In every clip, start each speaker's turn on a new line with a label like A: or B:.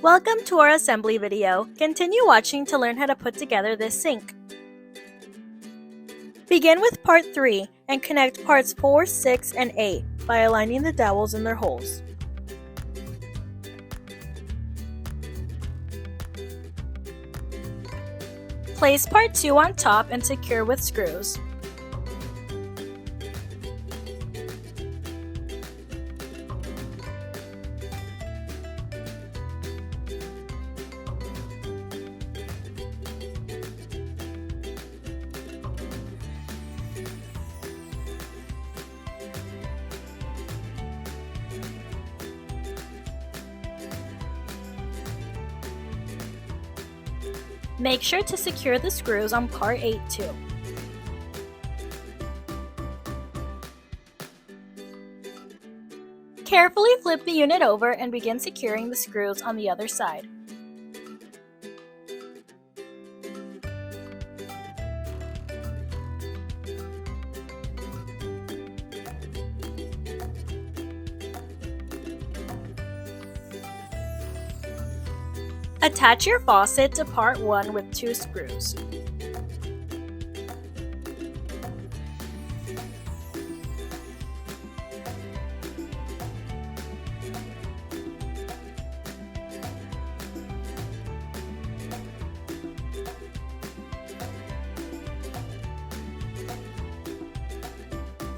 A: Welcome to our assembly video. Continue watching to learn how to put together this sink. Begin with part 3 and connect parts 4, 6, and 8 by aligning the dowels in their holes. Place part 2 on top and secure with screws. Make sure to secure the screws on part 8 too. Carefully flip the unit over and begin securing the screws on the other side. Attach your faucet to part 1 with 2 screws.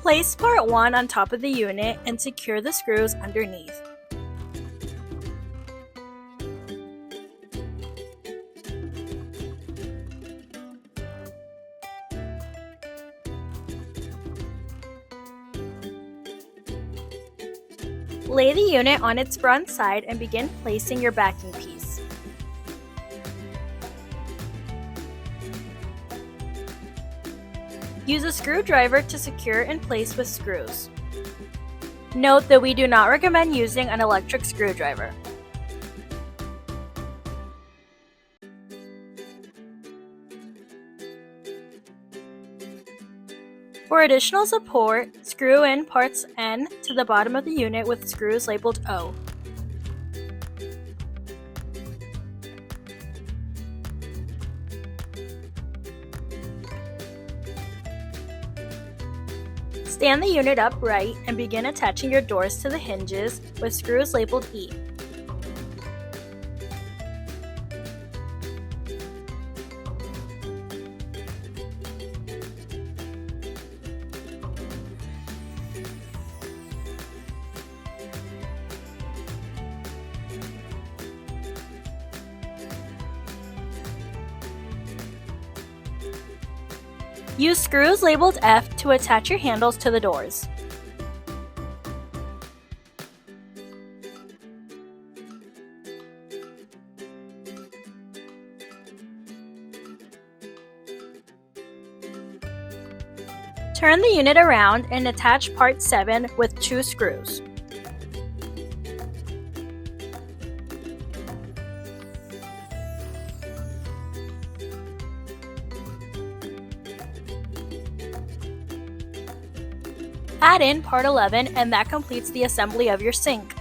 A: Place part 1 on top of the unit and secure the screws underneath. Lay the unit on its front side and begin placing your backing piece. Use a screwdriver to secure in place with screws. Note that we do not recommend using an electric screwdriver. For additional support, screw in parts N to the bottom of the unit with screws labeled O. Stand the unit upright and begin attaching your doors to the hinges with screws labeled E. Use screws labeled F to attach your handles to the doors. Turn the unit around and attach part 7 with 2 screws. Add in part 11 and that completes the assembly of your sink.